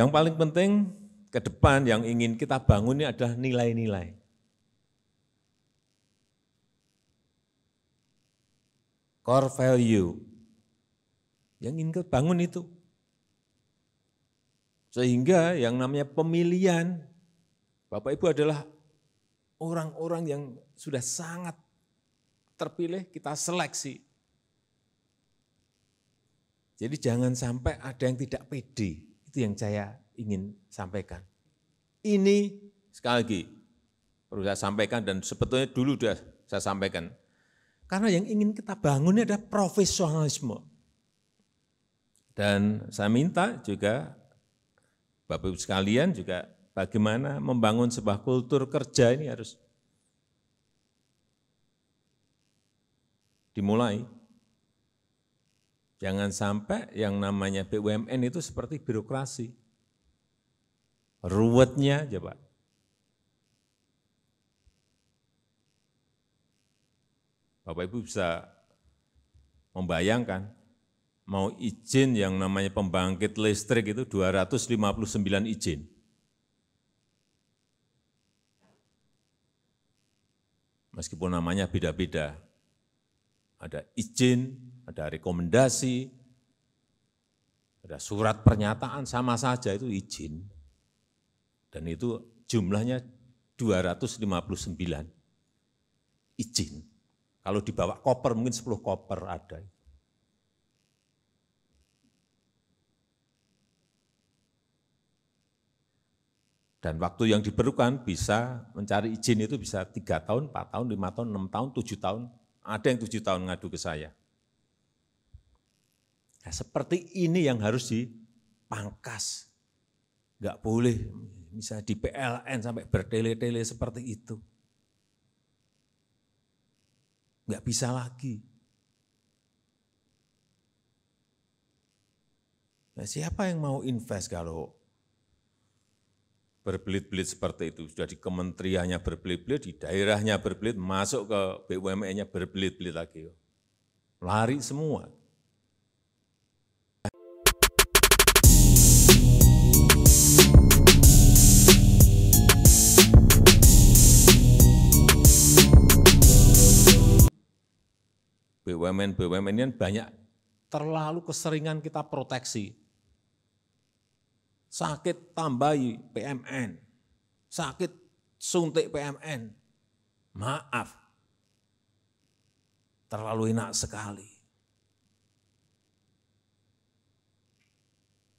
Yang paling penting ke depan yang ingin kita bangun ini adalah nilai-nilai. Core value. Yang ingin kita bangun itu. Sehingga yang namanya pemilihan, Bapak Ibu adalah orang-orang yang sudah sangat terpilih, kita seleksi. Jadi jangan sampai ada yang tidak pede, itu yang saya ingin sampaikan. Ini sekali lagi perlu saya sampaikan dan sebetulnya dulu sudah saya sampaikan. Karena yang ingin kita bangun ini adalah profesionalisme. Dan saya minta juga Bapak Ibu sekalian juga bagaimana membangun sebuah kultur kerja ini harus dimulai. Jangan sampai yang namanya BUMN itu seperti birokrasi. Ruwetnya coba. Bapak Ibu bisa membayangkan, mau izin yang namanya pembangkit listrik itu 259 izin. Meskipun namanya beda-beda. Ada izin, ada rekomendasi, ada surat pernyataan, sama saja itu izin. Dan itu jumlahnya 259 izin. Kalau dibawa koper mungkin 10 koper ada. Dan waktu yang diperlukan bisa mencari izin itu bisa 3 tahun, 4 tahun, 5 tahun, 6 tahun, 7 tahun. Ada yang 7 tahun ngadu ke saya. Nah, seperti ini yang harus dipangkas. Enggak boleh misalnya di PLN sampai bertele-tele seperti itu. Enggak bisa lagi. Nah, siapa yang mau invest kalau berbelit-belit seperti itu? Sudah di kementeriannya berbelit-belit, di daerahnya berbelit, masuk ke BUMN-nya berbelit-belit lagi. Lari semua. BUMN ini banyak, terlalu keseringan kita proteksi. Sakit tambahi PMN, sakit suntik PMN. Maaf, terlalu enak sekali.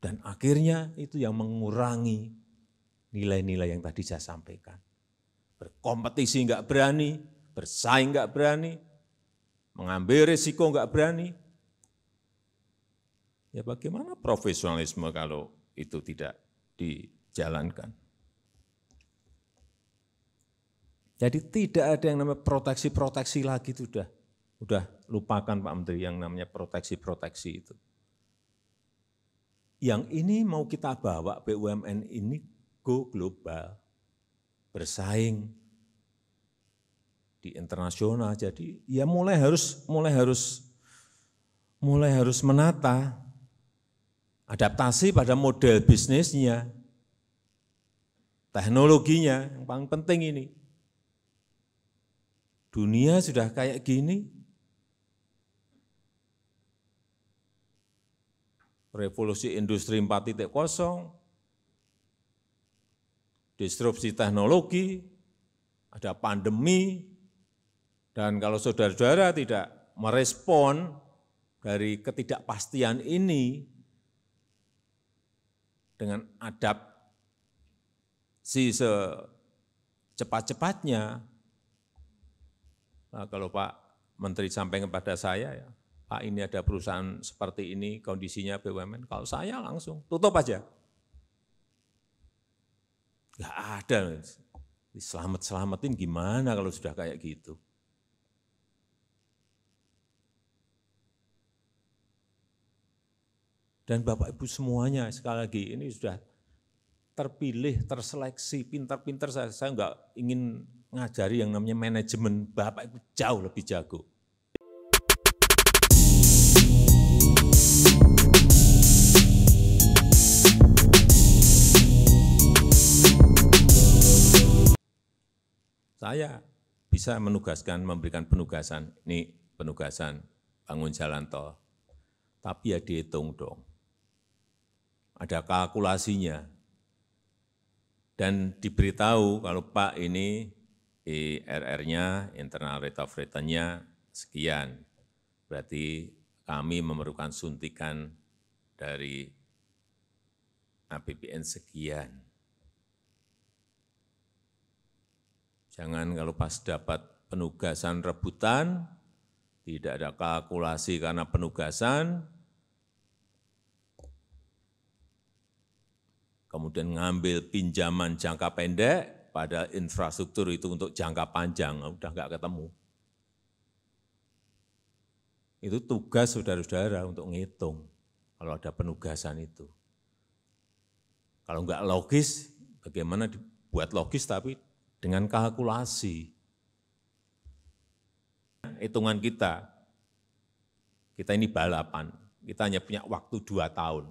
Dan akhirnya itu yang mengurangi nilai-nilai yang tadi saya sampaikan. Berkompetisi enggak berani, bersaing enggak berani, mengambil risiko enggak berani. Ya bagaimana profesionalisme kalau itu tidak dijalankan. Jadi tidak ada yang namanya proteksi-proteksi lagi, itu udah lupakan Pak Menteri yang namanya proteksi-proteksi itu. Yang ini mau kita bawa BUMN ini go global, bersaing di internasional. Jadi ya mulai harus menata, adaptasi pada model bisnisnya, teknologinya, yang paling penting ini. Dunia sudah kayak gini, revolusi industri 4.0, disrupsi teknologi, ada pandemi, dan kalau saudara-saudara tidak merespon dari ketidakpastian ini, dengan adaptasi secepat-cepatnya. Nah, kalau Pak Menteri sampaikan kepada saya, ya, Pak ini ada perusahaan seperti ini, kondisinya BUMN, kalau saya langsung tutup aja. Enggak ada, diselamat-selamatin gimana kalau sudah kayak gitu. Dan Bapak Ibu semuanya sekali lagi ini sudah terpilih, terseleksi, pintar-pintar. Saya enggak ingin ngajari yang namanya manajemen, Bapak Ibu jauh lebih jago. Saya bisa memberikan penugasan, ini penugasan bangun jalan tol. Tapi ya dihitung dong. Ada kalkulasinya. Dan diberitahu kalau Pak ini IRR-nya, internal rate of return-nya sekian. Berarti kami memerlukan suntikan dari APBN sekian. Jangan kalau pas dapat penugasan rebutan, tidak ada kalkulasi karena penugasan, kemudian ngambil pinjaman jangka pendek, pada infrastruktur itu untuk jangka panjang, udah nggak ketemu. Itu tugas saudara-saudara untuk ngitung kalau ada penugasan itu. Kalau nggak logis, bagaimana dibuat logis tapi dengan kalkulasi. Hitungan kita ini balapan, kita hanya punya waktu 2 tahun.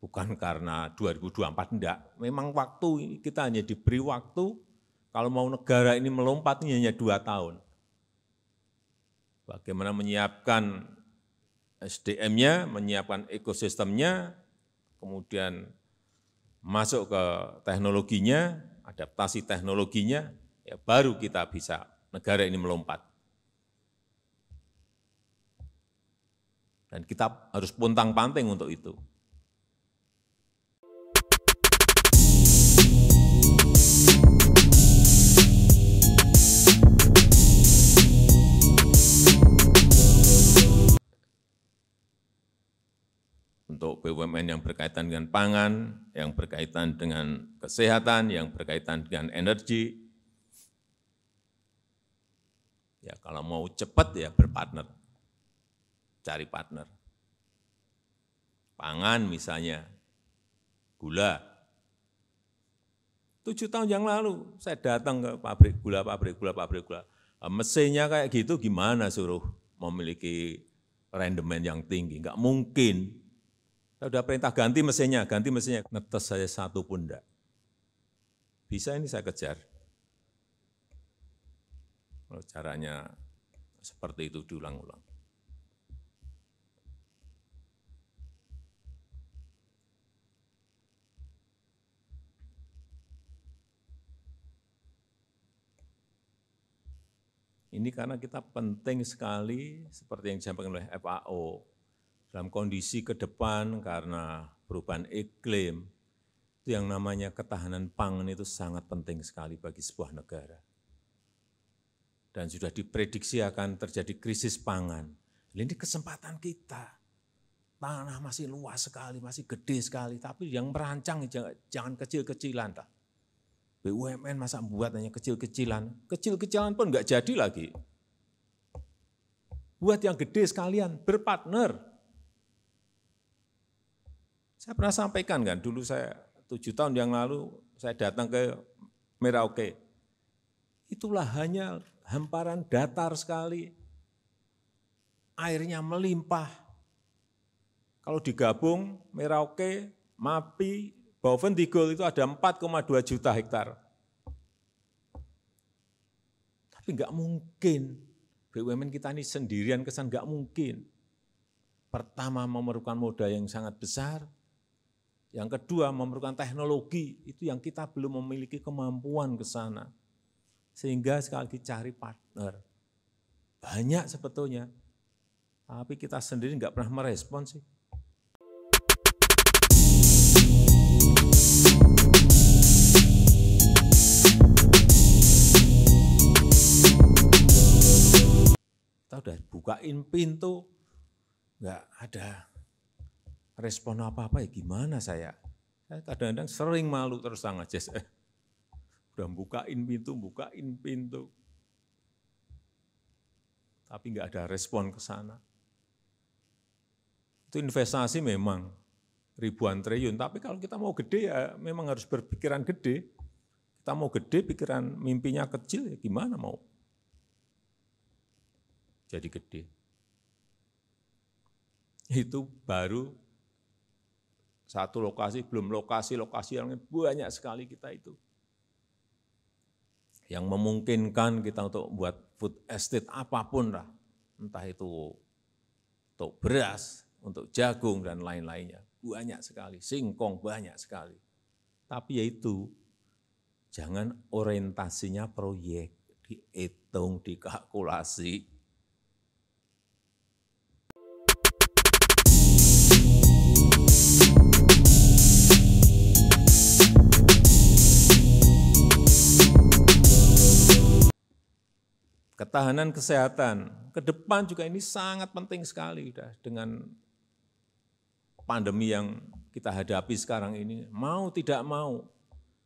Bukan karena 2024, enggak. Memang waktu, kita hanya diberi waktu, kalau mau negara ini melompat ini hanya 2 tahun. Bagaimana menyiapkan SDM-nya, menyiapkan ekosistemnya, kemudian masuk ke teknologinya, adaptasi teknologinya, ya baru kita bisa negara ini melompat. Dan kita harus pontang-panting untuk itu. Untuk BUMN yang berkaitan dengan pangan, yang berkaitan dengan kesehatan, yang berkaitan dengan energi. Ya kalau mau cepat ya berpartner, cari partner. Pangan misalnya, gula. 7 tahun yang lalu saya datang ke pabrik gula. Mesinnya kayak gitu gimana suruh memiliki rendemen yang tinggi, enggak mungkin. Saya sudah perintah ganti mesinnya, netes saya satu pun enggak. Bisa ini saya kejar. Kalau caranya seperti itu diulang-ulang. Ini karena kita penting sekali, seperti yang disampaikan oleh FAO, dalam kondisi ke depan karena perubahan iklim, itu yang namanya ketahanan pangan itu sangat penting sekali bagi sebuah negara. Dan sudah diprediksi akan terjadi krisis pangan. Ini kesempatan kita. Tanah masih luas sekali, masih gede sekali, tapi yang merancang jangan kecil-kecilan. BUMN masa buat hanya kecil-kecilan, kecil-kecilan pun enggak jadi lagi. Buat yang gede sekalian, berpartner. Saya pernah sampaikan kan, dulu saya 7 tahun yang lalu saya datang ke Merauke. Itulah hanya hamparan datar sekali, airnya melimpah. Kalau digabung Merauke, Mapi, Bovendigul itu ada 4,2 juta hektar. Tapi enggak mungkin, BUMN kita ini sendirian kesan enggak mungkin. Pertama memerlukan modal yang sangat besar, yang kedua, memerlukan teknologi, itu yang kita belum memiliki kemampuan ke sana. Sehingga sekali lagi cari partner. Banyak sebetulnya, tapi kita sendiri enggak pernah merespon sih. Kita udah bukain pintu, enggak ada respon apa-apa, ya gimana saya kadang-kadang sering malu terus aja, udah bukain pintu, tapi enggak ada respon ke sana. Itu investasi memang ribuan triliun, tapi kalau kita mau gede ya memang harus berpikiran gede. Kita mau gede, pikiran mimpinya kecil, ya gimana mau jadi gede. Itu baru satu lokasi, belum lokasi-lokasi yang banyak sekali kita itu. yang memungkinkan kita untuk membuat food estate apapun lah, entah itu untuk beras, untuk jagung dan lain-lainnya, banyak sekali, singkong banyak sekali. Tapi yaitu, jangan orientasinya proyek, dihitung, dikalkulasi. Ketahanan kesehatan, ke depan juga ini sangat penting sekali dengan pandemi yang kita hadapi sekarang ini. Mau tidak mau,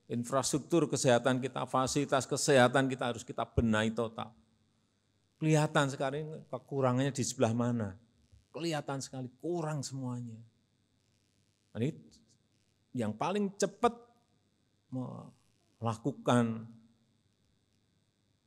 infrastruktur kesehatan kita, fasilitas kesehatan kita harus kita benahi total. Kelihatan sekarang ini kekurangannya di sebelah mana. Kelihatan sekali, kurang semuanya. Ini yang paling cepat melakukan,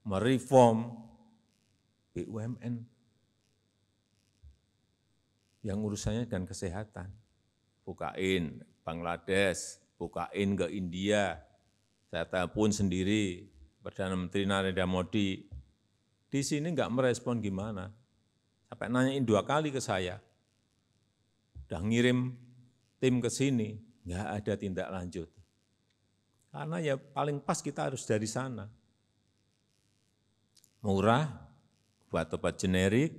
mereform BUMN yang urusannya dengan kesehatan. Bukain Bangladesh, bukain ke India. Saya telepon sendiri, Perdana Menteri Narendra Modi, di sini enggak merespon gimana. Sampai nanyain 2 kali ke saya. Udah ngirim tim ke sini, enggak ada tindak lanjut. Karena ya paling pas kita harus dari sana. Murah, buat obat generik.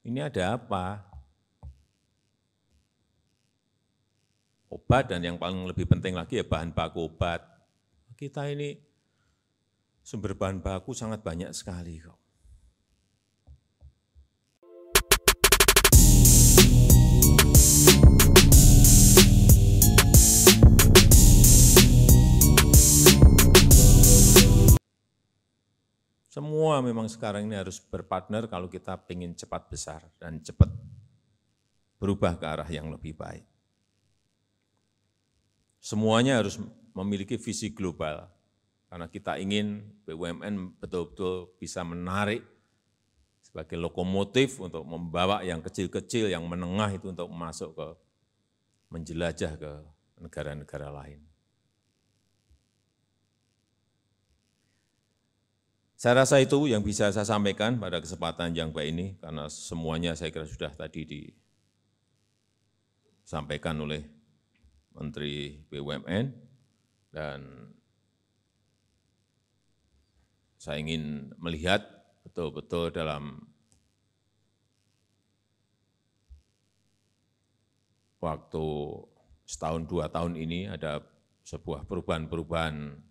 Ini ada apa? Obat dan yang paling lebih penting lagi ya bahan baku obat. Kita ini sumber bahan baku sangat banyak sekali kok. Semua memang sekarang ini harus berpartner kalau kita ingin cepat besar dan cepat berubah ke arah yang lebih baik. Semuanya harus memiliki visi global, karena kita ingin BUMN betul-betul bisa menarik sebagai lokomotif untuk membawa yang kecil-kecil, yang menengah itu untuk masuk ke, menjelajah ke negara-negara lain. Saya rasa itu yang bisa saya sampaikan pada kesempatan yang baik ini, karena semuanya saya kira sudah tadi disampaikan oleh Menteri BUMN, dan saya ingin melihat betul-betul dalam waktu setahun 2 tahun ini ada sebuah perubahan-perubahan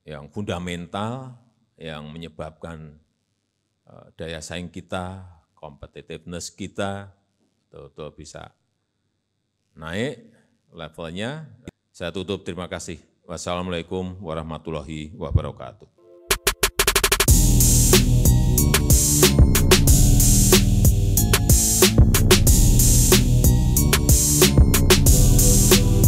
yang fundamental, yang menyebabkan daya saing kita, competitiveness kita, betul-betul bisa naik levelnya. Saya tutup, terima kasih. Wassalamualaikum warahmatullahi wabarakatuh.